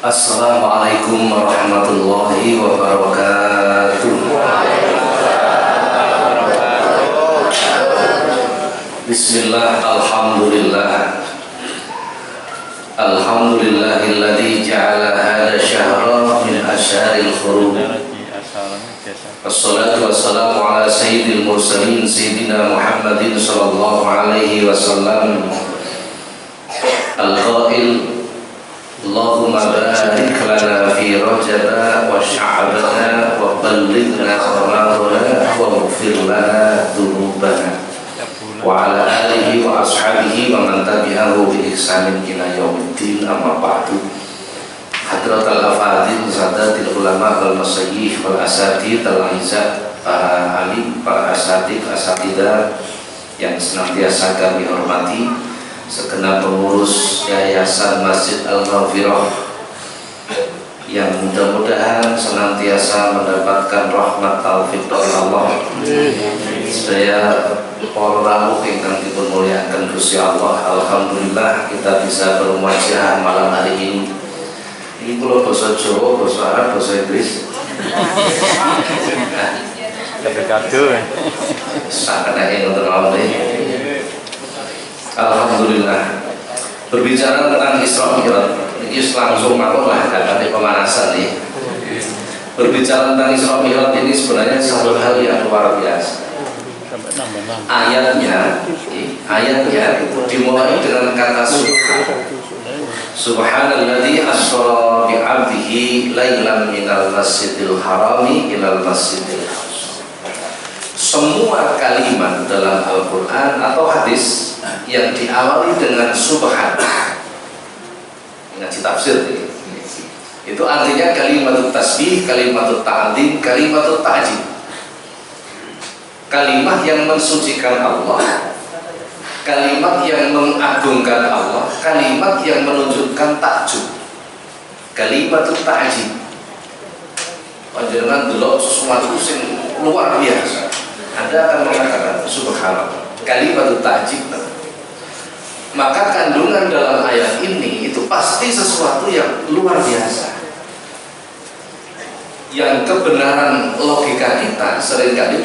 Assalamualaikum warahmatullahi wabarakatuh. Bismillah, alhamdulillah. Alhamdulillahilladzi ja'ala hadha syahra min asyharil hurum. Wassalatu wassalamu ala sayyidil mursalin sayyidina Muhammadin sallallahu alaihi wasallam. Al-qail Allahumma barik lana fi Rajab wa Sya'ban wa ballighna Ramadana wa ighfir lana dzunubana wa ala alihi wa ashabihi wa man tabi'ahu bi ihsanin ila yaumiddin, amma ba'du. Hadratul afadil sadatil ulama wal masyayikh wal asatidz al a'izzah, para alim, para asatidzah yang senantiasa kami hormati, segenap pengurus Yayasan Masjid Al-Maghfirah yang mudah-mudahan senantiasa mendapatkan rahmat taufik dari Allah. Sedaya para rawuh ingkang dipun mulyakaken Gusti Allah, alhamdulillah kita bisa bermuajah malam hari ini. Ini kula basa Jawa, basa Arab, basa Inggris. Kado. Sakene ngoten mawon. Alhamdulillah. Berbicara tentang Isra Mi'raj, ini langsung makul lah, karena pemanasan nih. Berbicara tentang Isra Mi'raj ini sebenarnya satu hal yang luar biasa. Ayatnya dimulai dengan kata subhan. Subhanalladzi asra bi'abdihi lailan minal masjidil harami ilal masjidil aqsa. Semua kalimat dalam Al-Quran atau hadis yang diawali dengan subhan, ngaji tafsir ini, itu artinya kalimatut tasbih, kalimatut ta'zim, kalimatut ta'jib. Kalimat yang mensucikan Allah, kalimat yang mengagungkan Allah, kalimat yang menunjukkan takjub, kalimatut ta'jib. Panjenengan delok sesuatu yang luar biasa, Anda akan mengatakan subhanallah, kalimatut ta'jib. Maka kandungan dalam ayat ini itu pasti sesuatu yang luar biasa, yang kebenaran logika kita seringkali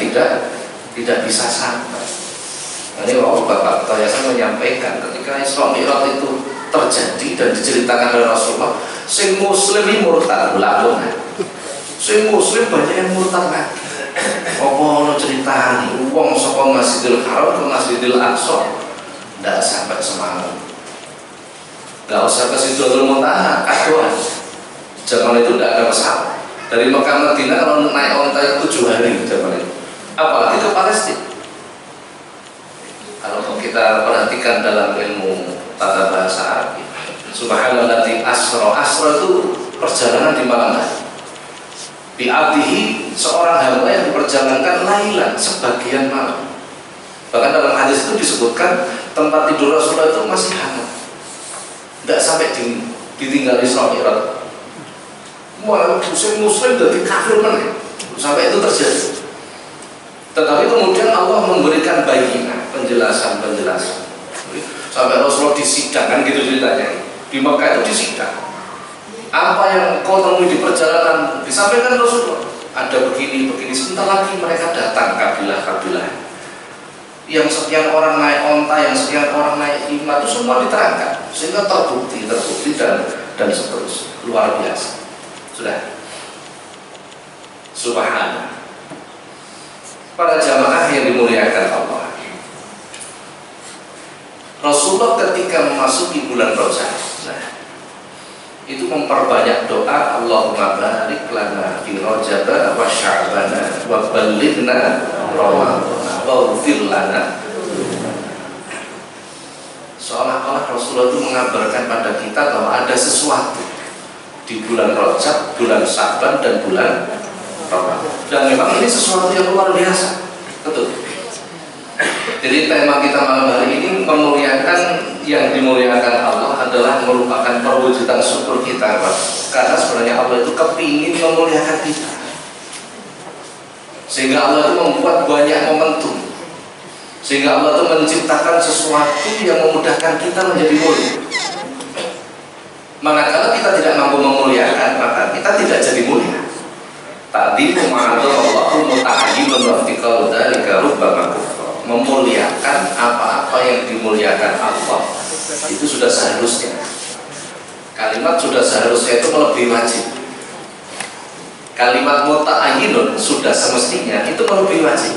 tidak bisa sampai. Ini Bapak Yayasan menyampaikan ketika Isra Mi'raj itu terjadi dan diceritakan oleh Rasulullah, sing muslim murtad lakon, sing muslim banyak yang murtad lagi. Apa ono ceritane wong saka Masjidil Haram ke Masjidil Aqsa ndak sampai semalam. Nggak usah ke Sidratul Muntaha, kadoan. Zaman itu tidak ada pesawat. Dari Mekah Madinah kalau naik onta itu 7 hari zaman itu. Apalagi ke Palestina. Kalau kita perhatikan dalam ilmu tata bahasa Arab, subhanalladzi asra itu perjalanan di malam hari. Bi'abdihi, seorang hamba yang diperjalankan lailan, sebagian malam. Bahkan dalam hadis itu disebutkan tempat tidur Rasulullah itu masih hangat, tidak sampai ditinggal Isra Mi'raj. Wah, muslim jadi kafir mana? Sampai itu terjadi. Tetapi kemudian Allah memberikan bayyinah, penjelasan. Sampai Rasulullah disidang, kan gitu ceritanya. Di Mekah itu disidang. Apa yang kau temui di perjalanan disampaikan Rasulullah. Ada begini. Sebentar lagi mereka datang kabilah-kabilah. Yang sekian orang naik onta, yang sekian orang naik hima, itu semua diterangkan sehingga terbukti dan seterusnya. Luar biasa. Sudah. Subhanallah. Para jamaah yang dimuliakan Allah, Rasulullah ketika memasuki bulan Rajab, itu memperbanyak doa, Allahumma barik lana fi Rajab wa Sya'ban wa ballighna Ramadana wa ighfir lana. Seolah-olah Rasulullah itu mengabarkan pada kita bahwa ada sesuatu di bulan Rajab, bulan Sya'ban dan bulan Ramadan. Dan memang ini sesuatu yang luar biasa. Betul. Jadi tema kita malam hari ini memuliakan, yang dimuliakan Allah adalah merupakan perwujudan syukur kita, karena sebenarnya Allah itu kepingin memuliakan kita, sehingga Allah itu membuat banyak momentum, sehingga Allah itu menciptakan sesuatu yang memudahkan kita menjadi mulia. Manakala kita tidak mampu engkau memuliakan, maka kita tidak jadi mulia. Ta'dzimu ma'adzallahu muta'ayyimun wa iftiqaru dzalika rubbama kufra. Memuliakan apa-apa yang dimuliakan Allah itu sudah seharusnya. Kalimat sudah seharusnya itu melebihi wajib. Kalimat muta'ayyinun sudah semestinya itu melebihi wajib.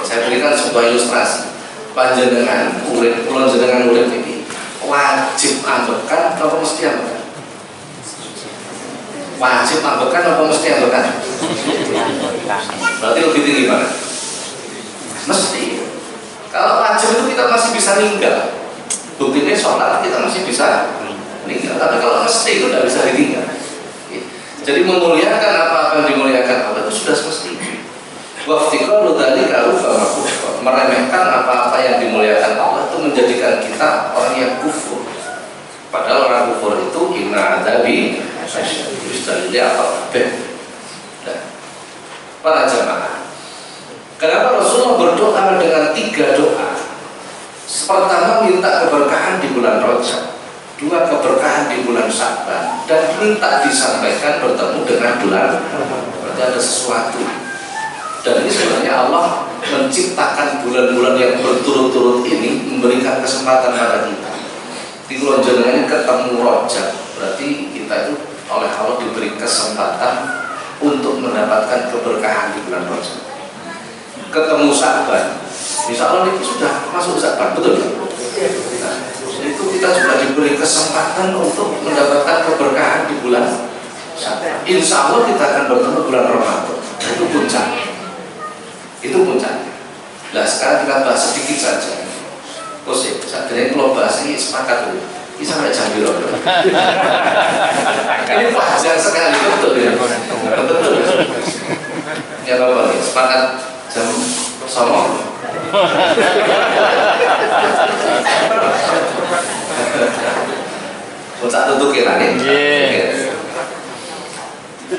Saya berikan sebuah ilustrasi. Panjenengan urip, kula jenengan urip iki wajib ambekan apa mesti ambekan? Wajib ambekan apa mesti ambekan? Berarti lebih tinggi mana? Mesti. Kalau wajib itu kita masih bisa ninggal. Buktinya sholat kita masih bisa ninggal. Tapi kalau mesti itu tidak bisa ditinggal. Jadi memuliakan apa-apa yang dimuliakan Allah itu sudah semestinya. Waftiqaru dzalika rubbama kufra. Meremehkan apa-apa yang dimuliakan Allah itu menjadikan kita orang yang kufur. Padahal orang kufur itu inna adzabi asyaddu apa? Para jamaah, kenapa Rasulullah berdoa dengan 3 doa? Pertama, minta keberkahan di bulan Rajab, 2 keberkahan di bulan Sya'ban, dan minta disampaikan bertemu dengan bulan. Berarti ada sesuatu. Dan ini sebenarnya Allah menciptakan bulan-bulan yang berturut-turut ini, memberikan kesempatan pada kita. Di bulan jenengan ketemu Rajab, berarti kita itu oleh Allah diberi kesempatan untuk mendapatkan keberkahan di bulan Rajab. Ketemu Sya'ban, insya Allah ini sudah masuk Sya'ban, betul? Nah, itu kita juga diberi kesempatan untuk mendapatkan keberkahan di bulan Sya'ban. Insya Allah kita akan bertemu bulan Ramadan. Itu puncaknya. Itu puncaknya. Nah sekarang kita bahas sedikit saja. Terus ya, saat ini kalau bahas ini sepakat dulu. Ini sampai jam biru. Ini panjang sekali, betul ya? Betul. Ya apa nih? Sepakat jam sama. Untuk tutup kira nih.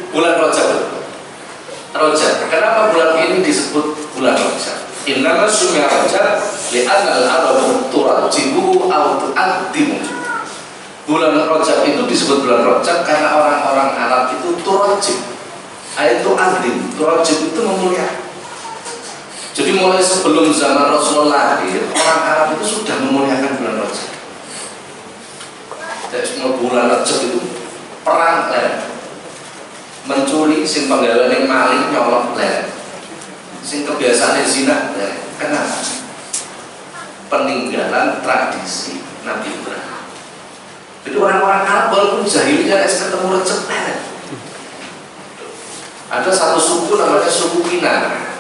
Bulan Rajab. Kenapa bulan ini disebut bulan Rajab? Innama summiya Rajab li'anna al-arabu turajjibuhu aw tu'addimu. Bulan Rajab itu disebut bulan Rajab karena orang-orang Arab itu turajjib. Ayat tu'addim, turajjib itu memuliakan. Jadi mulai sebelum zaman Rasulullah lahir, orang Arab itu sudah memuliakan bulan Rajab. Jadi semua bulan Rajab itu perang mencuri, sing penggaweane maling nyolong sing kebiasaan zina kenapa? Peninggalan tradisi Nabi Ibrahim. Jadi orang-orang Arab walaupun jahiliyah ketemu Rajab ada satu suku namanya suku Kinanah.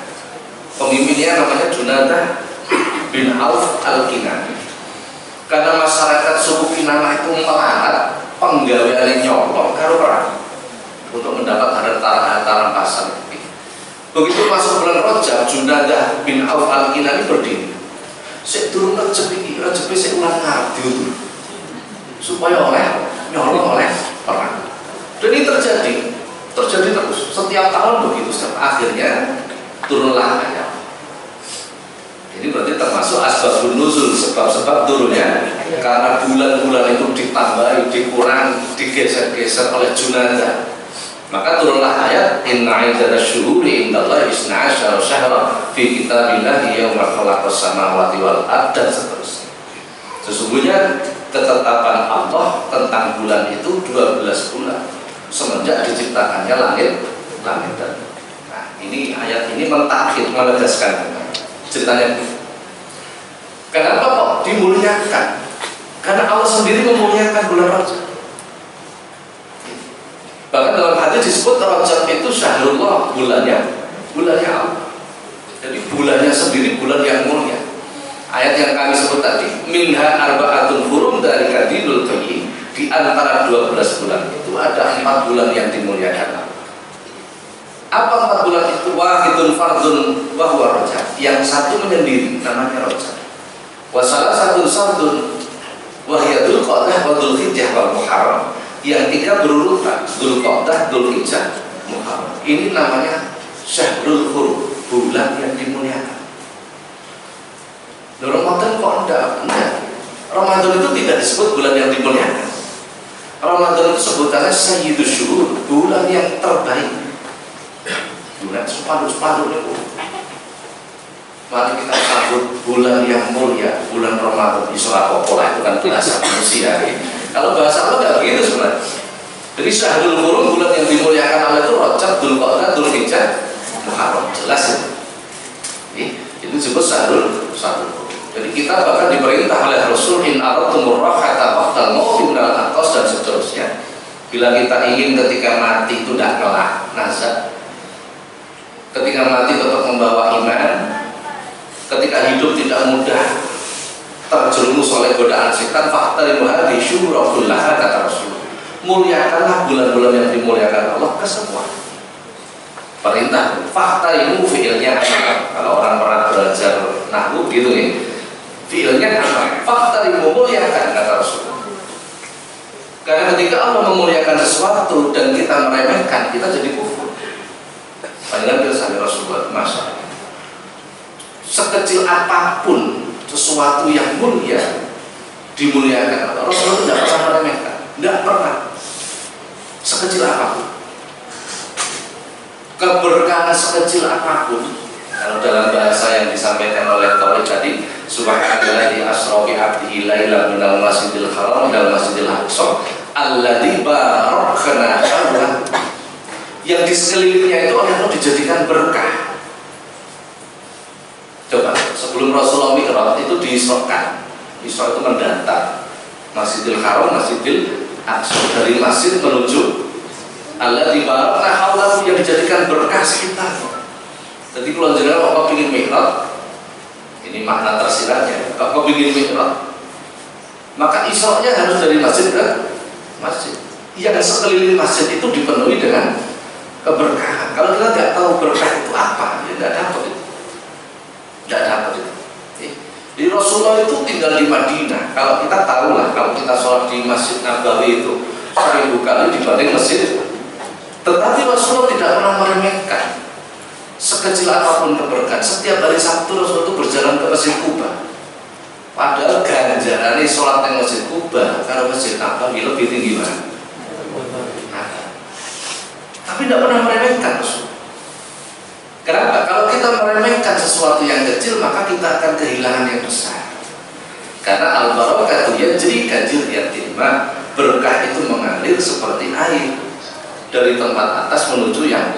Pemimpinnya namanya Junadah bin Auf al-Kinani. Karena masyarakat suku Kinanah itu melarat penggaweane nyolong karo perang untuk mendapat harta rampasan. Begitu masuk bulan Rajab, Junadah bin Auf al-Kinani berdiri. Sik durung Rajab iki, Rajab sik ulang ngarep diutur. Supaya oleh nyolong oleh perang. Dan ini terjadi terus setiap tahun begitu. Akhirnya turunlah ayat. Ini berarti termasuk asbabun nuzul, sebab-sebab turunnya karena bulan-bulan itu ditambahi, dikurangi, digeser-geser oleh Junadah. Maka turunlah ayat inna iddatash syuhuri indallahi 12 syahra fi kitabillahi yauma khalaqas samawati wal ardh dan seterusnya. Sesungguhnya ketetapan Allah tentang bulan itu 12 bulan semenjak diciptakannya langit dan bumi. Nah, ini ayat ini mentakhir menegaskan ceritanya. Kenapa kok dimuliakan? Karena Allah sendiri memuliakan bulan Rajab. Bahkan dalam hadis disebut Rajab itu syahrullah, bulannya Allah. Jadi bulannya sendiri bulan yang mulia. Ayat yang kami sebut tadi, minha arba'atun hurum dari kadinul qayyim, di antara 12 bulan itu ada 4 bulan yang dimuliakan Allah. Apa 4 bulan itu? Wahidun fardun wa huwa Rajab. Yang satu menyendiri namanya Rajab. Wa salah satu sardun wa hiya Dzulqa'dah wa Dzulhijjah wal Muharram. Yang 3 berurutan, Dzulqa'dah, Dzulhijjah, Muharram. Ini namanya Syahrul Hurum, bulan yang dimuliakan. Ramadan kok enggak? Ramadan itu tidak disebut bulan yang dimuliakan. Ramadan Ramadan itu sebutannya Sayyidus Syuhur, bulan yang terbaik. Bulan separuh-separuh itu. Mari kita sambut bulan yang mulia, bulan Ramadan. Isola pola itu kan bahasa manusia. Kalau bahasa Allah nggak begitu sebenarnya. Jadi Syahrul Hurum, bulan yang dimuliakan Allah itu Rajab, Dzulqa'dah, Dzulhijjah, Muharram. Jelas ya. Itu disebut Syahrul Hurum. Jadi kita bahkan diperintah oleh Rasul in aradtumur rahata waqtal mauti minal aqas dan seterusnya. Bila kita ingin ketika mati itu tidak ngelah, nazar. Ketika mati tetap membawa iman. Ketika hidup tidak mudah terjerumus oleh godaan setan, fa'tarimu hadhihi syuhura kullaha, kata Rasul. Muliakanlah bulan-bulan yang dimuliakan Allah ke semua. Perintah fa'tarimu fi'ilnya kalau orang pernah belajar nahwu gitu nih. Fi'ilnya apa? Fa'tarimu, muliakan, kata Rasul. Karena ketika Allah memuliakan sesuatu dan kita meremehkan, kita jadi kufur. Panjang biasanya Rasulullah masa sekecil apapun sesuatu yang mulia dimuliakan. Rasulullah tidak pernah meremehkan, tidak pernah. Sekecil apapun, keberkahan sekecil apapun. Kalau dalam bahasa yang disampaikan oleh Tauhid tadi, subhanallazi asra bi 'abdihi lailan minal masjidil haram ilal masjidil aqsa alladzi barakna hawlahu. Yang di sekelilingnya itu oleh Allah dijadikan berkah. Coba sebelum Rasulullah Mi'raj itu diisrokan. Isra itu mendatar Masjidil Haram, Masjidil Aqsa, dari masjid menuju alladzi barakna hawlahu, yang dijadikan berkah sekitar. Jadi kalau jenengan kok ingin Mi'raj, ini makna tersiratnya. Kalau ingin Mi'raj, maka isranya harus dari masjid ke masjid. Yang sekeliling masjid itu dipenuhi dengan keberkahan. Kalau kita nggak tahu berkah itu apa, ya nggak dapat itu. Nggak dapat itu. Di Rasulullah itu tinggal di Madinah. Kalau kita tahu lah, kalau kita sholat di Masjid Nabawi itu 1000 kali dibanding masjid. Tetapi Rasulullah tidak pernah meremehkan sekecil apapun keberkahan. Setiap hari Sabtu Rasulullah itu berjalan ke Masjid Kuba. Padahal ganjarannya sholat di Masjid Kuba karena Masjid Nabawi lebih tinggi mana? Tapi tidak pernah meremehkan Rasul. Kenapa? Kalau kita meremehkan sesuatu yang kecil, maka kita akan kehilangan yang besar. Karena al-barakatu yajri kajil yatimah, berkah itu mengalir seperti air dari tempat atas menuju yang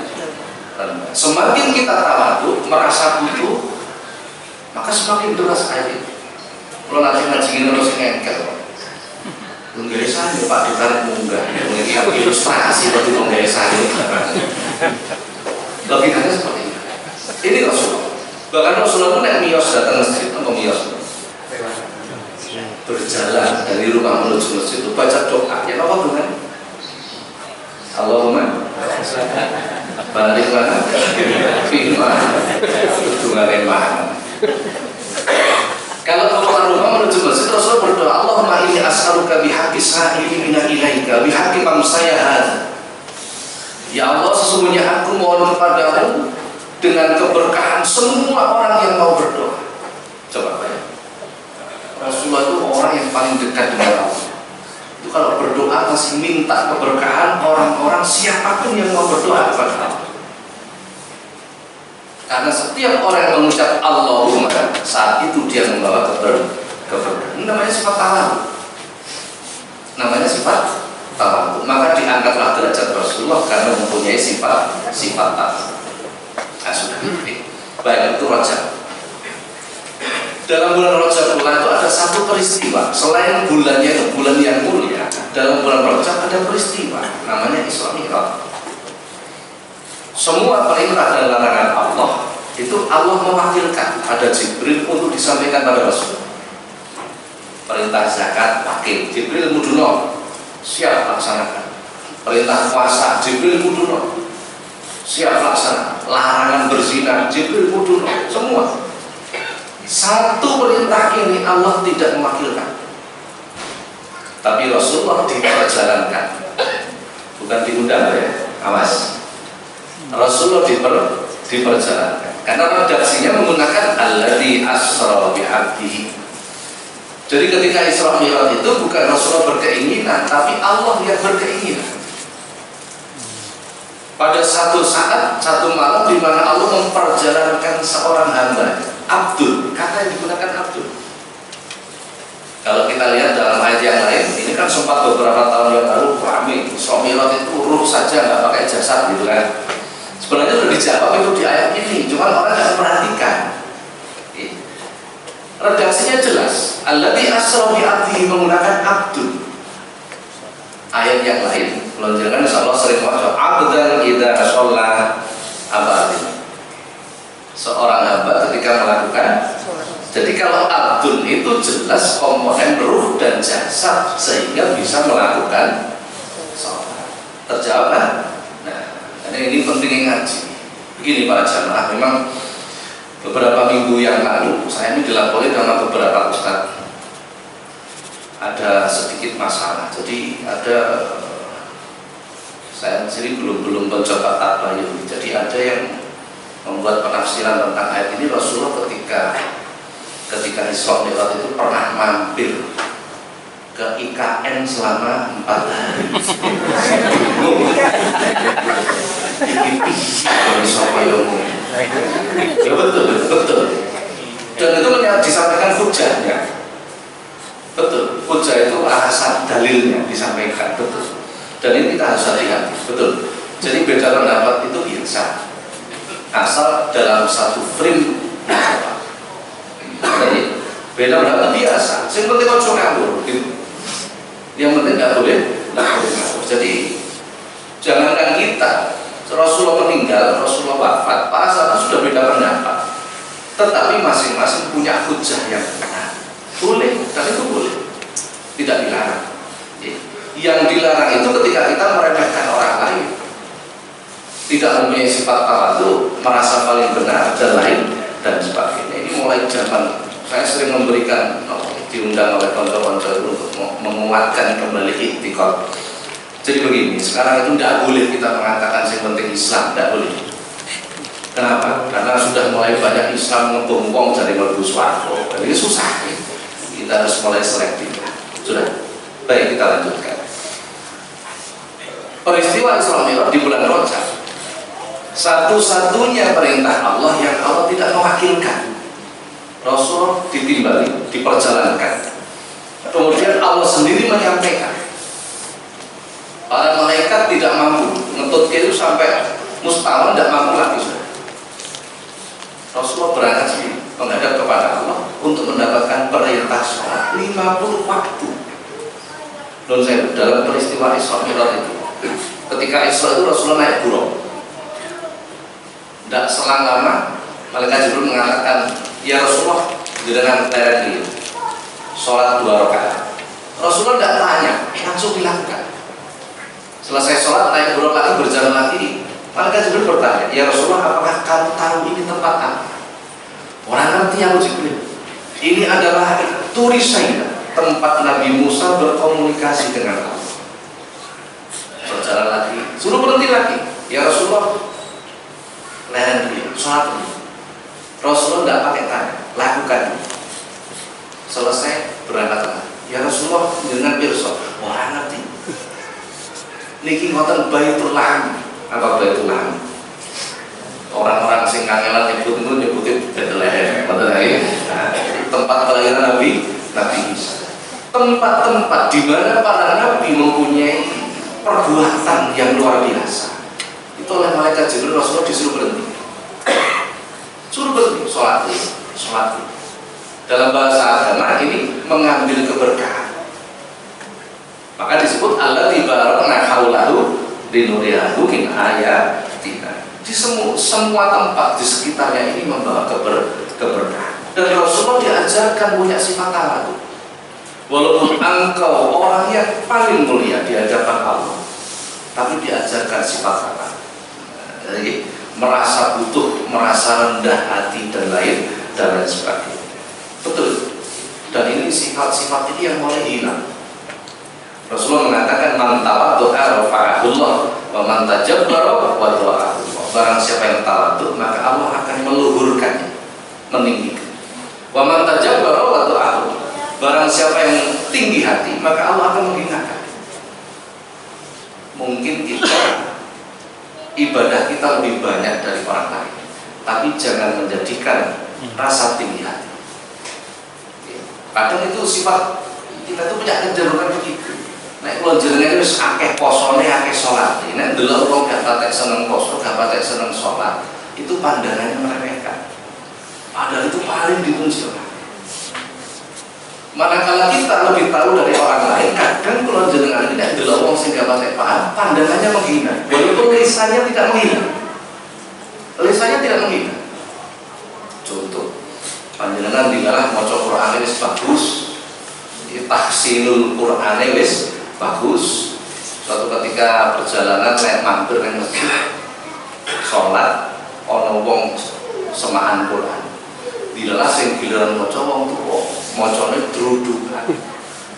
rendah. Semakin kita tawadhu, merasa butuh, maka semakin deras air. Kalau nanti ngaji terus ngengkel, menggaya saya Pak ditarik munggah, mengingat ilustrasi bagi menggaya saya. Logikanya seperti ini. Ini Rasulullah. Bahkan Rasulullah pun naik mios datang masjid, atau mios berjalan dari rumah menuju masjid itu baca doa. Ya apa dengan Allahumma balik mana? Firman dengan iman. Kalau keluar rumah menuju masjid, Rasulullah berdoa, Allahumma inni as'aluka bihaqqi sa'ili mina ilaika bihaqqi man sayahad. Ya Allah, sesungguhnya aku mohon kepadamu dengan keberkahan semua orang yang mau berdoa. Coba bayang, Rasulullah itu orang yang paling dekat dengan Allah. Itu kalau berdoa masih minta keberkahan orang-orang siapapun yang mau berdoa kepada Allah. Karena setiap orang yang mengucap Allahumma, saat itu dia membawa keberkahan. Ini namanya sifat tawadhu. Namanya sifat tawadhu. Maka diangkatlah derajat Rasulullah karena mempunyai sifat tawadhu. Nah, sudah. Baik, itu Rajab. Dalam bulan Rajab pula itu ada satu peristiwa. Selain bulannya itu bulan yang mulia, dalam bulan Rajab ada peristiwa namanya Isra Mi'raj. Semua perintah dan larangan Allah itu Allah mewakilkan pada Jibril untuk disampaikan pada Rasul. Perintah zakat wakil, Jibril muduno, siap laksanakan. Perintah puasa, Jibril muduno, siap laksanakan. Larangan berzina, Jibril muduno, semua. Satu perintah ini Allah tidak mewakilkan, tapi Rasulullah diperjalankan, bukan diundang ya, awas. Rasulullah diperjalankan karena redaksinya menggunakan alladzi asra bi 'abdihi. Jadi ketika Isra Mi'raj itu bukan Rasulullah berkeinginan, tapi Allah yang berkeinginan. Pada satu saat, satu malam di mana Allah memperjalankan seorang hamba, Abdul, kata yang digunakan Abdul. Kalau kita lihat dalam ayat yang lain, ini kan sempat beberapa tahun yang lalu ramai Isra Mi'raj itu ruh saja nggak pakai jasad gitu kan. Sebenarnya sudah dijawab itu di ayat ini, cuma orang nggak perhatikan. Redaksinya jelas, alladzi asra bi 'abdihi menggunakan Abdul. Ayat yang lain, pelonjaran insyaallah sering baca abdan idza shalla abadin. Seorang hamba ketika melakukan. Jadi kalau Abdul itu jelas komponen ruh dan jasad sehingga bisa melakukan sholat. Terjawab kan? Nah, ini pentingnya ngaji. Begini para jamaah, memang beberapa minggu yang lalu saya ini dilapori sama beberapa ustaz. Ada sedikit masalah. Jadi ada saya sendiri belum mencoba tabayun. Jadi ada yang membuat penafsiran tentang ayat ini. Rasulullah ketika Isra Mi'raj itu pernah mampir ke IKN selama 4 hari. Ya betul. Dan itu disampaikan hujahnya. Betul, hujah itu alasan dalilnya disampaikan, betul. Dan ini kita harus hati-hati, betul. Jadi beda pendapat itu biasa, asal dalam satu frame. Jadi beda pendapat biasa. Yang penting kau ngawur, gitu. Yang penting nggak boleh ngawur. Jadi jangankan kita, Rasulullah meninggal, Rasulullah wafat, para sahabat sudah beda pendapat. Tetapi masing-masing punya hujah yang benar. Boleh, dan itu boleh, tidak dilarang. Yang dilarang itu ketika kita meremehkan orang lain, tidak mempunyai sifat tawadhu, merasa paling benar dan lain dan sebagainya. Ini mulai zaman saya sering memberikan diundang oleh konco-konco untuk menguatkan kembali i'tiqad. Jadi begini, sekarang itu tidak boleh kita mengatakan yang penting Islam, tidak boleh. Kenapa? Karena sudah mulai banyak Islam ngebongkong dari mlebu swarga. Ini susah. Kita harus mulai selektif. Sudah? Baik, kita lanjutkan. Peristiwa Isra Mi'raj di bulan Rajab, satu-satunya perintah Allah yang Allah tidak mewakilkan. Rasul ditimbali, diperjalankan. Kemudian Allah sendiri menyampaikan. Para malaikat tidak mampu, ngetut itu sampai mustahil, tidak mampu lagi sudah. Rasulullah berangkat sendiri menghadap kepada Allah untuk mendapatkan perintah sholat 50 waktu. Dan saya dalam peristiwa Isra Mi'raj itu, ketika Isra itu Rasulullah naik buruk. Tidak selang lama, malaikat Jibril mengatakan, ya Rasulullah, dengan tadi sholat 2 rakaat. Rasulullah tidak tanya, langsung dilakukan. Selesai sholat naik buruk lagi, berjalan lagi. Malaikat Jibril bertanya, ya Rasulullah, apakah kamu tahu ini tempat apa? Orang ngerti Abu Jibril. Ini adalah turisainya, tempat Nabi Musa berkomunikasi dengan Allah. Berjalan lagi, suruh berhenti lagi. Ya Rasulullah, leren dulu, sholat dulu. Rasulullah tidak pakai tanya, lakukan dulu. Selesai, berangkat lagi. Ya Rasulullah, dengan pirsa, orang ngerti. Niki ngoten Baitul Laham. Apa Baitul Laham? Orang-orang sing kangelan nyebutin Bethlehem, tempat kelahiran Nabi Isa. Tempat-tempat di mana para nabi mempunyai perbuatan yang luar biasa. Itu oleh malaikat Jibril Rasulullah disuruh berhenti. Suruh berhenti, sholat. Dalam bahasa agama ini mengambil keberkahan. Maka disebut alladzi barakna haulahu linuriyahu min ayatina. Di semua tempat di sekitarnya ini membawa keberkahan. Dan Rasulullah diajarkan punya sifat tawadhu. Walaupun engkau orang yang paling mulia di hadapan Allah, tapi diajarkan sifat tawadhu. Jadi merasa butuh, merasa rendah hati dan lain sebagainya. Betul. Dan ini sifat-sifat ini yang mulai hilang. Rasulullah mengatakan man tawaddu'a rafa'ahullah wa man tajabbara wada'ahullah. Barang siapa yang tawaddu maka Allah akan meluhurkannya, meninggikan. Wa man tajabbara wada'ahullah. Barang siapa yang tinggi hati maka Allah akan menghinakan. Mungkin kita ibadah kita lebih banyak dari orang lain, tapi jangan menjadikan rasa tinggi hati. Kadang itu sifat kita tuh punya kecenderungan begitu. Nek kalau jenengan itu akeh posone, akeh sholat. Nek delok wong gak patek seneng poso, gak patek seneng sholat, itu pandangannya meremehkan. Padahal itu paling dipuji orang. Manakala kita lebih tahu dari orang lain, kadang kalau jenengan tidak delok wong sing gak patek paham, pandangannya menghina. Walaupun lisannya tidak menghina. Lisannya tidak menghina. Contoh, panjenengan tinggalah maca Qur'an wis bagus, tahsinul Qur'an wis bagus. Suatu ketika perjalanan saya mampir nang masjid, sholat, ono wong semaan Qur'an. Dilalah sing giliran maca wong tuwa, macane drudukan.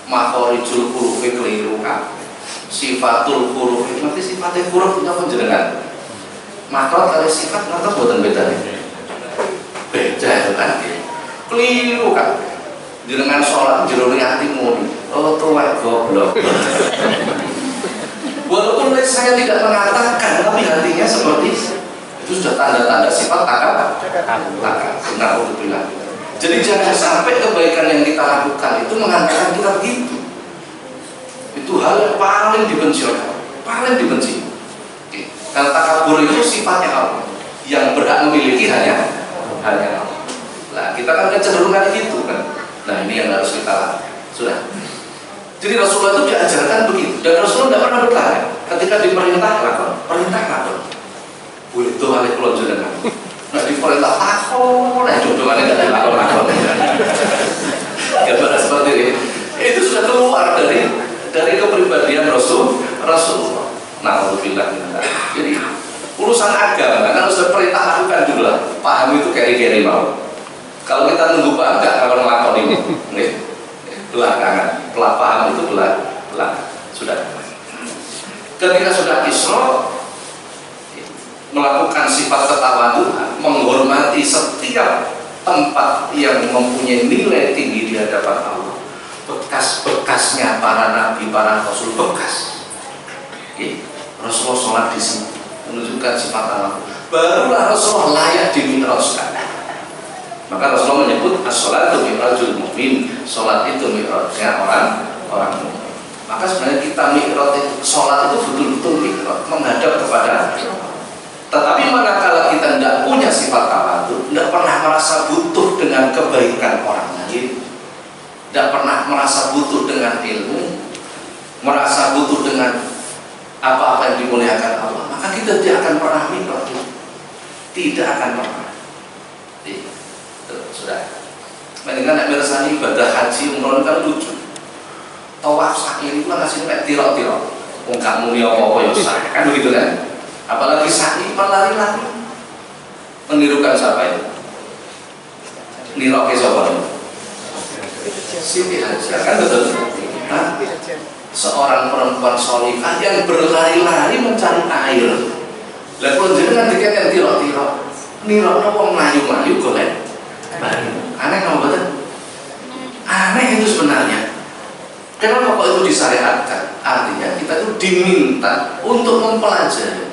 Makhorijul hurufe keliru kabeh. Sifatul huruf itu nanti sifatnya huruf punya panjenengan. Makhraj kali sifat ngerti boten bedane. Beda kan? Keliru kan? Jenengan sholat jero ati muni. Oh tuwek goblok. Walaupun saya tidak mengatakan, tapi hatinya seperti itu sudah tanda-tanda sifat takabur. Benar untuk bilang. Jadi jangan sampai kebaikan yang kita lakukan itu mengatakan kita begitu. Itu hal yang paling dibenci orang, paling dibenci. Karena takabur itu sifatnya Allah, yang berhak memiliki hanya Allah. Nah, kita kan kecenderungan gitu kan. Nah, ini yang harus kita lakukan. Sudah. Jadi Rasulullah itu diajarkan begitu, dan Rasulullah tidak pernah bertanya. Ketika diperintah lakukan, perintah lakukan. Boleh itu balik keluar jenengan. Nah, diperintah takon, nah contohnya tidak dilakon-lakon. Gambaran seperti ini. Itu sudah keluar dari kepribadian Rasulullah. Na'udzubillah. Jadi urusan agama kan harus perintah lakukan dulu lah. Paham itu keri-keri mau. Kalau kita nunggu paham nggak kalau ngelakon ini, nih belakangan. Paham itu belakangan. Sudah. Ketika sudah Isra, melakukan sifat ketawaduan, menghormati setiap tempat yang mempunyai nilai tinggi di hadapan Allah. Bekas-bekasnya para nabi, para rasul bekas. Rasulullah sholat di sini menunjukkan sifat Allah. Barulah Rasulullah layak dimi'rajkan. Maka Rasulullah menyebut as-sholatu mi'rajul mu'min. Sholat itu mi'rajnya orang mukmin. Maka sebenarnya kita mi'raj itu, sholat itu betul-betul mi'raj, menghadap kepada. Tetapi manakala kita tidak punya sifat tawadhu, tidak pernah merasa butuh dengan kebaikan orang lain, tidak pernah merasa butuh dengan ilmu, merasa butuh dengan apa-apa yang dimuliakan Allah, maka kita tidak akan pernah mi'raj. Tidak akan pernah. Sudah. Mendingan nak mirsani ibadah haji umroh kan lucu. Tawaf sa'i itu kan ngasih kayak tirok-tirok. Wong gak muni apa-apa ya sah. Kan begitu kan? Apalagi sa'i lari-lari. Menirukan siapa itu? Niroke siapa itu? Siti Hajar kan betul. Nah, seorang perempuan sholihah yang berlari-lari mencari air. Lah kalau jenengan dikene tirok-tirok, nirokno wong mlayu-mlayu golek. Aneh nggak betul? Aneh itu sebenarnya. Kenapa kok itu disyariatkan? Artinya kita itu diminta untuk mempelajari,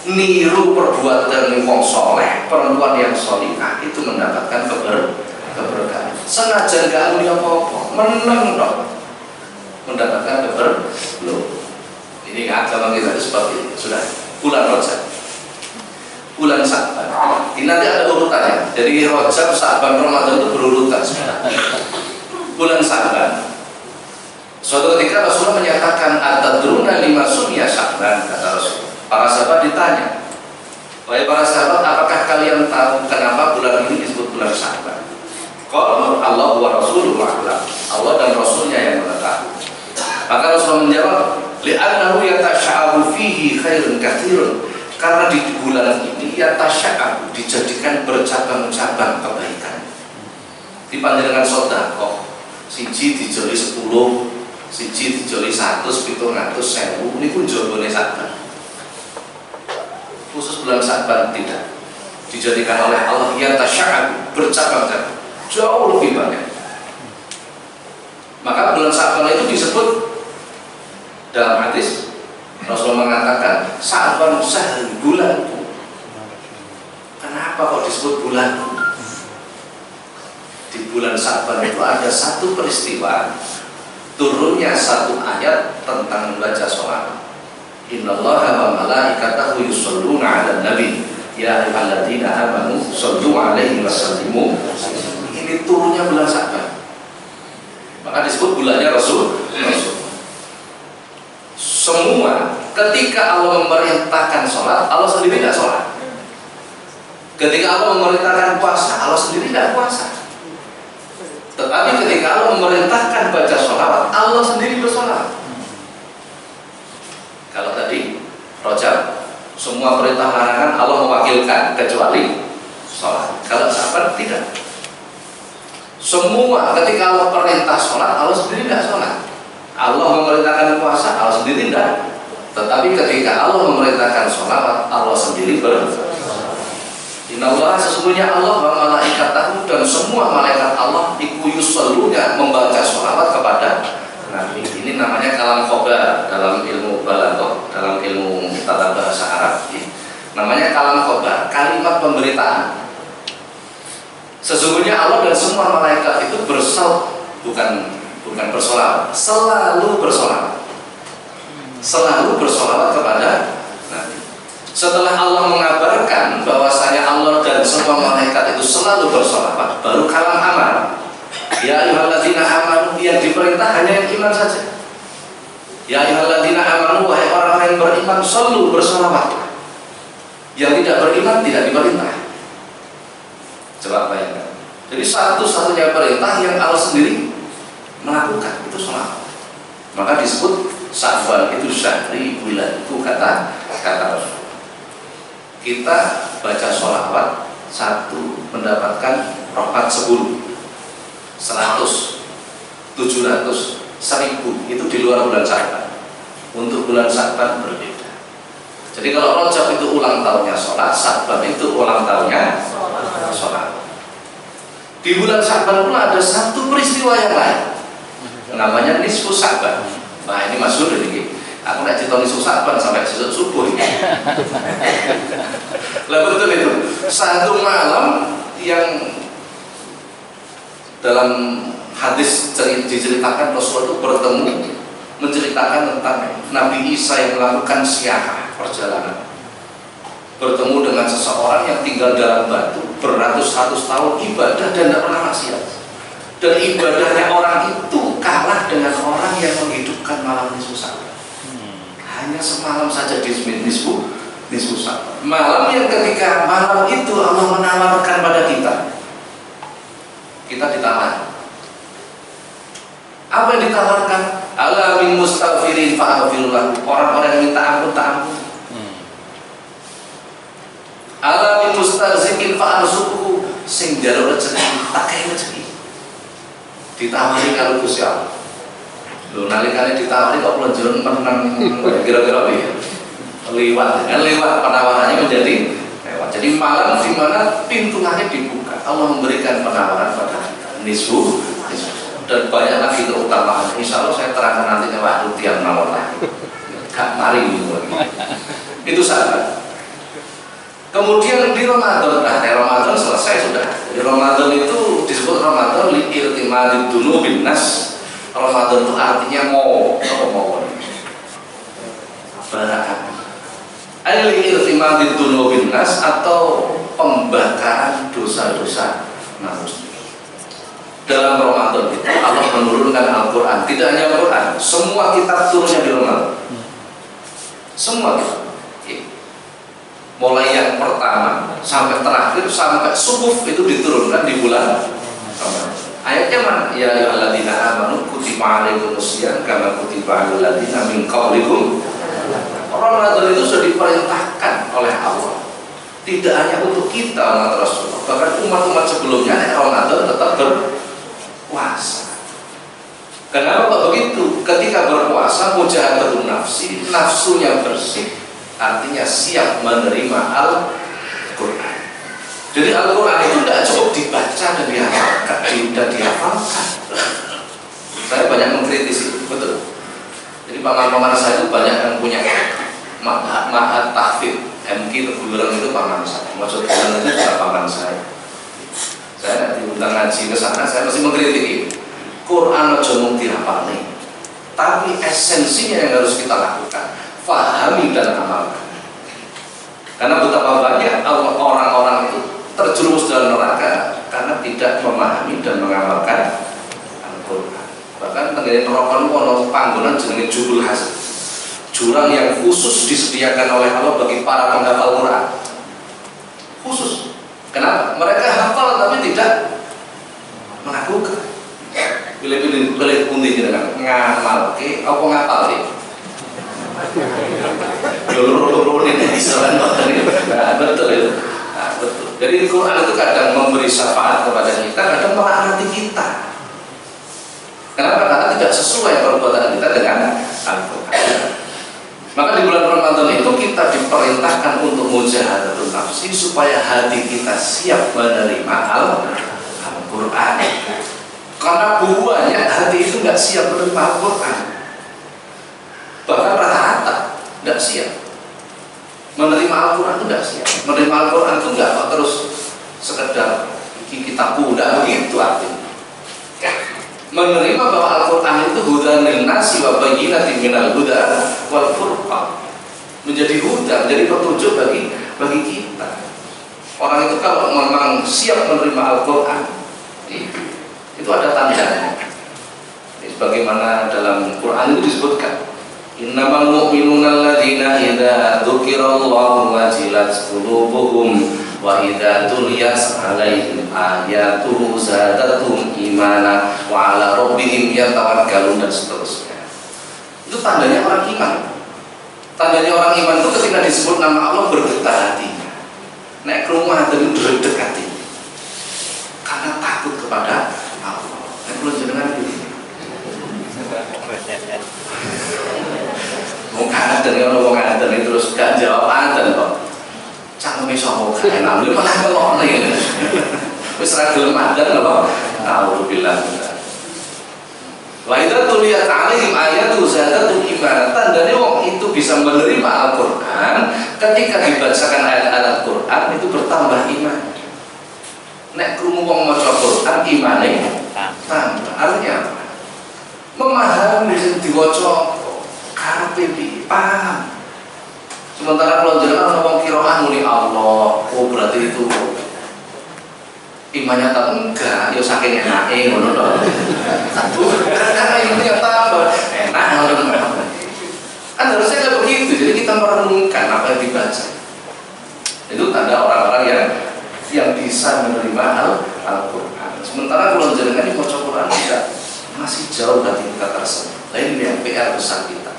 niru perbuatan wong soleh, perempuan yang sholihah itu mendapatkan keberkahan. Senajan gak punya apa-apa, menang dong, mendapatkan keberkahan. Ini agama kita itu seperti ini. Sudah bulan Rajab, bulan Sa'ban. Ini nanti ada urutannya. Jadi Rajab, Sa'ban, Ramadan itu berurutan. Bulan Sa'ban. Suatu ketika Rasulullah menyatakan atadruna lima sumya Sa'ban, kata Rasul. Para sahabat ditanya, wahai para sahabat, apakah kalian tahu kenapa bulan ini disebut bulan Sa'ban? Qalu Allah wa Rasuluhu a'lam. Allah dan Rasulnya yang mengetahui. Maka Rasulullah menjawab, li'annahu yatasha'abu fihi khairun katsirun. Karena di bulan ini yatasha'abu dijadikan bercabang-cabang kebaikan. Dipanggil dengan sedekah, siji dijoli 10, siji dijoli 100, 700.000. Ini pun jobone Sa'ban. Khusus bulan Sa'ban tidak dijadikan oleh Allah yatasha'abu bercabang-cabang, jauh lebih banyak. Maka bulan Sa'ban itu disebut dalam hadis Rasulullah mengatakan Sa'ban sahri bulanku. Kenapa kok disebut bulanku? Di bulan Sya'ban itu ada satu peristiwa turunnya satu ayat tentang membaca sholawat. Innallaha wa malaikatahu yusholluna 'alan nabi ya ayyuhalladzina amanu shollu 'alaihi wa sallimu. Ini turunnya bulan Sya'ban. Maka disebut bulannya Rasul. Semua ketika Allah memerintahkan sholat, Allah sendiri tidak sholat. Ketika Allah memerintahkan puasa, Allah sendiri tidak puasa. Tetapi ketika Allah memerintahkan baca sholawat, Allah sendiri bersolawat. Kalau tadi Rajab, semua perintah larangan Allah mewakilkan kecuali sholat. Kalau Sya'ban tidak. Semua ketika Allah perintah sholat, Allah sendiri tidak sholat. Allah memerintahkan puasa, Allah sendiri tidak. Tetapi ketika Allah memerintahkan sholawat, Allah sendiri bersolawat. Innallaha, sesungguhnya Allah wa malaikatahu, dan semua malaikat Allah iku yusholluna, membaca sholawat kepada Nabi. Ini namanya kalam khobar dalam ilmu balaghah, dalam ilmu tata bahasa Arab. Namanya kalam khobar, kalimat pemberitaan. Sesungguhnya Allah dan semua malaikat itu bukan bersolawat, selalu bersolawat. Selalu bersolawat kepada Nabi. Setelah Allah mengabarkan bahwasanya Allah dan semua malaikat itu selalu bersolawat, baru kalam amal. Ya ayyuhalladzina amanu, yang diperintah hanya yang iman saja. Ya ayyuhalladzina amanu, wahai orang yang beriman, selalu bersolawat. Yang tidak beriman tidak diperintah. Coba bayangkan. Jadi satu-satunya perintah yang Allah sendiri melakukan itu sholawat. Maka disebut Sya'ban itu syahri, bulan itu kata Rasul. Kita baca sholawat satu mendapatkan rokat 10, 100, 700, 1000 itu di luar bulan Sya'ban. Untuk bulan Sya'ban berbeda. Jadi kalau Rajab itu ulang tahunnya sholat, Sya'ban itu ulang tahunnya sholat. Di bulan Sya'ban pula ada satu peristiwa yang lain, namanya nisfu Sya'ban. Nah ini masyhur ini. Aku nak cerita nisfu Sya'ban sampai besok subuh ini. Lah betul itu. Satu malam yang dalam hadis diceritakan Rasulullah itu bertemu, menceritakan tentang Nabi Isa yang melakukan syiarah perjalanan, bertemu dengan seseorang yang tinggal dalam batu beratus-ratus tahun ibadah dan tidak pernah maksiat, dan ibadahnya orang itu kalah dengan orang yang menghidupkan malam nisfu Sya'ban. Hanya semalam saja di nisfu Sya'ban, malam yang ketika malam itu Allah menawarkan pada kita ditawar. Apa yang ditawarkan? Ala min mustaghfirin fa'aghfirullah, orang-orang yang minta ampun tak ampun. Ala min mustaghzikin fa'arzuquhu, sing njaluk rezeki tak kei rezeki. Ditawari kalau Gusti Allah. Lho nalikane ditawari kok lonjoran menang kira-kira piye? Lewat penawarannya menjadi lewat. Jadi malam di mana pintu langit dibuka, Allah memberikan penawaran pada nisfu. Dan banyak lagi keutamaan. Insya Allah saya terangkan nantinya waktu tiang mawon lah. Gak mari gitu. Itu Sya'ban. Kemudian di Ramadan, Ramadan selesai sudah. Di Ramadan itu disebut Ramadan li irtimadid dunubin nas. Ramadan itu artinya mau barakah. Li irtimadid dunubin nas, atau pembakaran dosa-dosa manusia. Dalam Ramadan itu Allah menurunkan Al-Quran. Tidak hanya Al-Quran, semua kitab turunnya di Ramadan. Semua kitab, mulai yang pertama sampai terakhir, sampai subuh itu diturunkan di bulan Ramadan. Ayatnya mana? Ya ayyuhalladzina amanu kutiba alaikumusiyam kama kutiba alal ladzina min qablikum. Ramadan itu sudah diperintahkan oleh Allah, tidak hanya untuk kita umat Rasulullah, bahkan umat-umat sebelumnya Ramadan tetap berpuasa. Kenapa kok begitu? Ketika berpuasa mujahadatun nafsi, nafsunya bersih, artinya siap menerima Al-Quran. Jadi Al-Quran itu tidak cukup dibaca dan dihafalkan. Saya banyak mengkritisi, betul. Jadi paman-paman saya itu banyak yang punya ma'had tahfidz, MK Tegulerang itu paman saya, Mojo Dalan itu juga paman saya. Saya diundang ngaji ke sana, saya masih mengkritik Quran aja mung dirapalne. Tapi esensinya yang harus kita lakukan, fahami dan amalkan. Karena betapa banyak orang-orang itu terjerumus dalam neraka karena tidak memahami dan mengamalkan Al-Quran. Bahkan tenggene neraka niku ana panggonan jenenge Jubul Hasan. Jurang yang khusus disediakan oleh Allah bagi para penghafal Quran. Khusus. Kenapa? Mereka hafal tapi tidak melakukan. Pilih pundi jenengan ngamalke apa ngapal iki? Loro-loro ini disaran ini. Nah, betul itu. Nah, betul. Jadi Quran itu kadang memberi syafaat kepada kita, kadang melaknati kita. Kenapa? Karena tidak sesuai perbuatan kita dengan Al-Quran. Maka di bulan Ramadan itu kita diperintahkan untuk mujahadatul nafsi supaya hati kita siap menerima Al-Quran. Karena buahnya hati itu nggak siap menerima Al-Quran. Bahkan rata-rata nggak siap menerima Al-Quran itu nggak siap. Menerima Al-Quran itu nggak kok terus sekedar kita udah begitu artinya. Menerima bahwa Al-Quran itu hudan lin nasi wa bayyinatin minal huda wal furqan, menjadi huda, menjadi petunjuk bagi kita. Orang itu kalau memang siap menerima Al-Quran itu ada tandanya. Sebagaimana dalam Quran itu disebutkan, innamal mu'minuna alladzina idza dzukirallahu wajilat qulubuhum wa idza tuliyat 'alaihim ayatuhu zadatuhum imana wa 'ala rabbihim yatawakkalun, dan seterusnya. Itu tandanya orang iman. Tandanya orang iman itu ketika disebut nama Allah bergetar hatinya. Nek krungu hati dredeg hati. Karena takut kepada Allah. Nek kula jenengan iki. Wong ngaten ono wong ngaten terus gak jawab anten kok. Cangkeme sapa kae nang malah ngelokne. Wis ra gelem mandan lho. Alhamdulillah. Wa idza tuliyat 'alaihim ayatu zadatuhum imanan. Tandane wong itu bisa menerima Al-Qur'an ketika dibacakan ayat-ayat Al-Qur'an itu bertambah iman. Nek krungu wong maca Qur'an imane tambah. Artinya apa? Memahami sing diwaca karepe piye, paham. Sementara kalau jenengan ngomong qiraah muni Allah, oh berarti itu imannya tak enggak, ya saking enake ngono to. Karena imannya tambah enak ngono. Kan harusnya kayak begitu. Jadi kita merenungkan apa yang dibaca. Itu tanda orang-orang yang bisa menerima Al-Quran. Sementara kalau jenengan di maca Quran tidak, masih jauh hati kita tersentuh. Nah ini yang PR besar kita.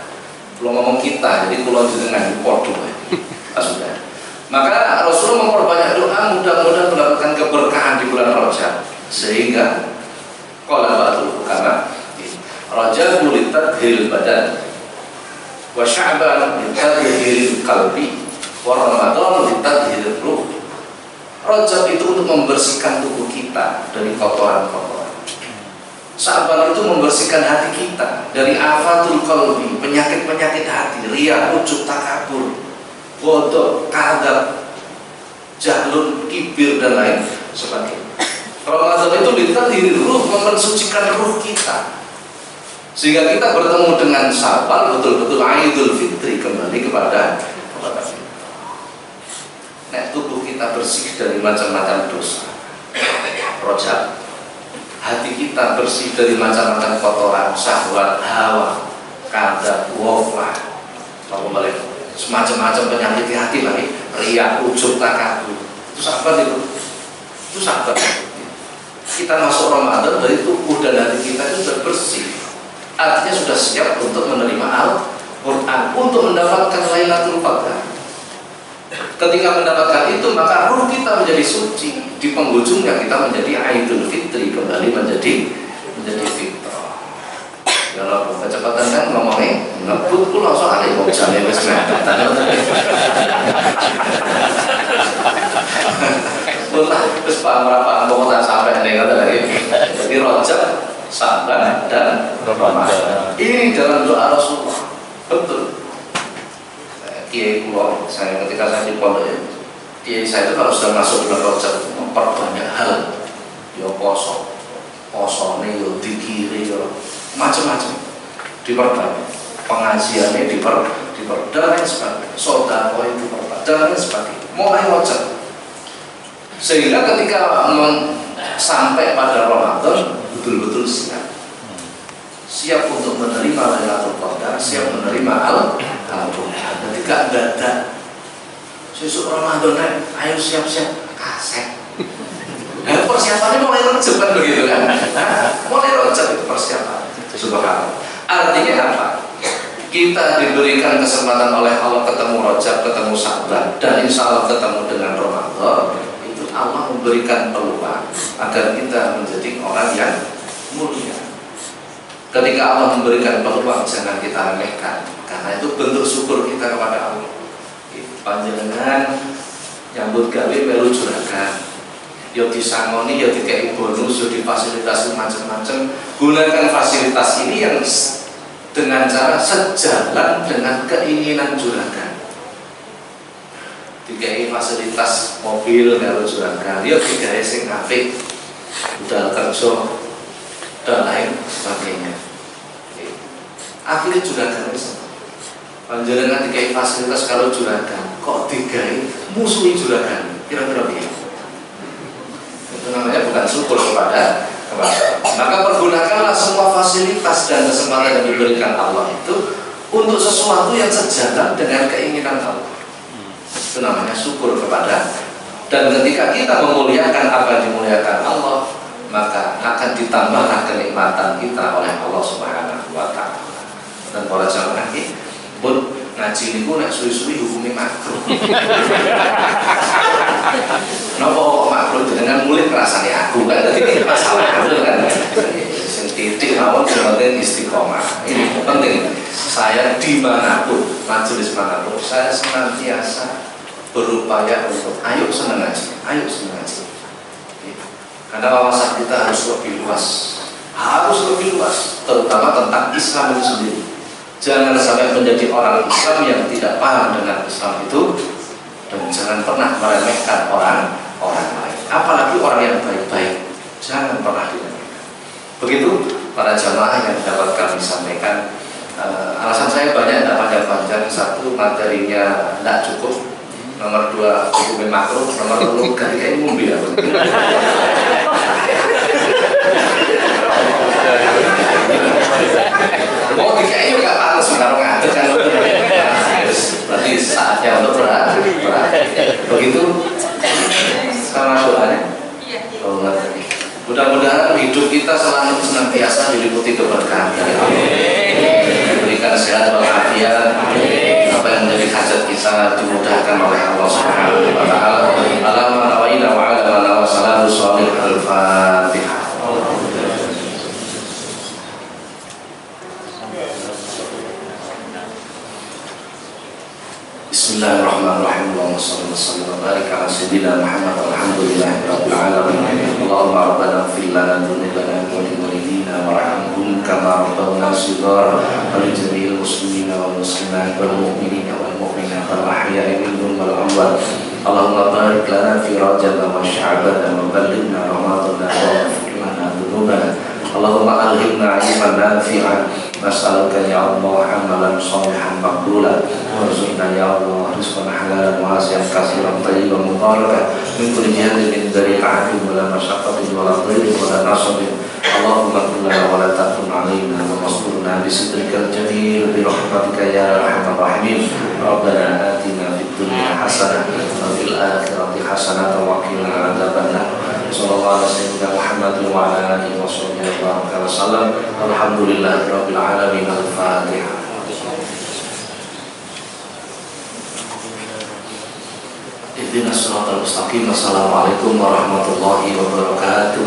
Kalau ngomong kita, jadi kalau jenengan di podo sudah. Maka Rasulullah memperbanyak doa mudah-mudahan mendapatkan keberkahan di bulan Rajab, sehingga qala ba'dul hukama Rajab litadhhiril badan wa Sya'ban litadhhiril qalbi wa Ramadan litadhhiril ruh. Rajab itu untuk membersihkan tubuh kita dari kotoran-kotoran. Sya'ban itu membersihkan hati kita dari afatul qalbi, penyakit-penyakit hati, riya, ujub, takabur, bodoh, kadab, jahlun, kibir, dan lain sebagainya. Ramadan itu ditadhhir ruh, mensucikan ruh kita, sehingga kita bertemu dengan Syawal, betul-betul Idul Fitri, kembali kepada kita. Nek tubuh kita bersih dari macam-macam dosa, Rajab, hati kita bersih dari macam-macam kotoran, syahwat, hawa, kadab, wafah, semacam-macam penyakit hati lagi, riya, ujub, takabur. Itu sahabat itu sahabat. Kita masuk Ramadan dari tubuh dan hati kita itu sudah bersih, artinya sudah siap untuk menerima Al-Quran, untuk mendapatkan Lailatul Qadar. Ketika mendapatkan itu, maka ruh kita menjadi suci. Di penghujungnya kita menjadi Idul Fitri, kembali menjadi fitrah. Kalau kecepatan kan ngomongnya ngebut kulo soalnya mau jalan wis kelihatan. Mulai terus paham berapa mau tak sampai nih kata lagi. Jadi Rajab, Sya'ban, dan Ramadan. Ini dalam doa Rasulullah. Betul. kiai kula, saya ketika saya di pondok ya, kiai saya itu kalau sudah masuk bulan Rajab memperbanyak hal, ya posone, ya dikiri, ya macam-macam diperbanyak, pengajiannya dan lain sebagainya, sedekah itu diperbanyak dan lain sebagainya, mulai Rajab. Sehingga ketika sampai pada Ramadan betul-betul siap untuk menerima Lailatul Qadar, siap menerima Al-Qur'an. Jadi gak dadak sesuk Ramadan ayo siap-siap kaset. Nah, persiapannya mulai Rajab kan begitu kan? Mulai Rajab persiapan. Subhanallah. Artinya apa? Kita diberikan kesempatan oleh Allah ketemu Rajab, ketemu Sya'ban, dan insya Allah ketemu dengan Ramadan. Itu Allah memberikan peluang agar kita menjadi orang yang mulia. Ketika Allah memberikan peluang, jangan kita remehkan, karena itu bentuk syukur kita kepada Allah. Panjenengan nyambut gawe melu juragan, yo disangoni, yo dikei bonus, yo difasilitasi macam-macam. Gunakan fasilitas ini yang dengan cara sejalan dengan keinginan juragan. Dikei fasilitas mobil melu juragan, yo digawe sing apik, budal kerja dan lain sebagainya. Akhirnya juragan panjenengan dikai fasilitas kalau juragan kok dikai musuhi juragan, kira-kira begitu. Itu namanya bukan syukur kepada. Maka pergunakanlah semua fasilitas dan kesempatan yang diberikan Allah itu untuk sesuatu yang sejalan dengan keinginan Allah. Itu namanya syukur kepada. Dan ketika kita memuliakan apa yang dimuliakan Allah, maka akan ditambahkan kenikmatan kita oleh Allah Subhanahu wa Ta'ala. Dan para jamaah ini pun ngaji niku nek suwi-suwi hukumnya makruh. Napa kok makruh dengan mulai ngrasani aku kan dadi ini masalah kan. Sing titik mawon penting istiqomah. Ini penting. Saya dimanapun, majelis manapun, saya senantiasa berupaya untuk ayo senang ngaji, ayo senang ngaji. Karena wawasan kita harus lebih luas, terutama tentang Islam itu sendiri. Jangan sampai menjadi orang Islam yang tidak paham dengan Islam itu, dan jangan pernah meremehkan orang lain, apalagi orang yang baik-baik. Jangan pernah diremehkan. Begitu para jamaah yang dapat kami sampaikan. Alasan saya banyak, tidak panjang-panjang. Satu, materinya tidak cukup. Nomor dua, hukumnya makruh. Nomor tiga, kayak umum ya. Mau dikayaknya gak pantas menaruh ngaduk kan. Berarti saatnya untuk berat. Begitu sama doanya. Mudah-mudahan hidup kita selalu senantiasa diliputi keberkahan. Diberikan sehat walafiat. Apa yang menjadi hajat kita dimudahkan oleh Allah Subhanahu wa Ta'ala. Allahumma nawaina wa ala wa salamu sholih al-Fatihah. Bismillahirrahmanirrahim. Allahumma shalli wa sallim wa barik ala sayyidina Muhammad. Alhamdulillahirabbil alamin. Allahumma rabbana ighfir lana dhunubana wa li walidina warhamhum kama rabbawna shighara wa li jami'il muslimina wal muslimat wal mu'minina wal mu'minat wal ahya'i minhum wal amwat. Allahumma barik lana fi Rajab wa Sya'ban wa ballighna Ramadan wa ighfir lana dhunubana. Allahumma alhimna ilman nafi'an. Nas'aluka ya Allah amalan sholihan maqbulan warzuqna ya Allah rizqan halalan wasi'an katsiran thayyiban mubarakan min kulli jihadin min dari ta'atin wa la masyaqqatin wa la dhairin wa la nasabin. Allahumma qul lana wa la ta'tun 'alaina wa masturna bi sitrikal jamil bi rahmatika ya arhamar rahimin. Rabbana atina fid dunya hasanah wa fil akhirati hasanah wa qina adzabannar. Sallallahu alaihi Muhammad wa ala alihi wa sahbihi wa sallam. Alhamdulillahirabbil alamin. Al-Fatihah. Ihdinas siratal mustaqim. Assalamualaikum warahmatullahi wabarakatuh.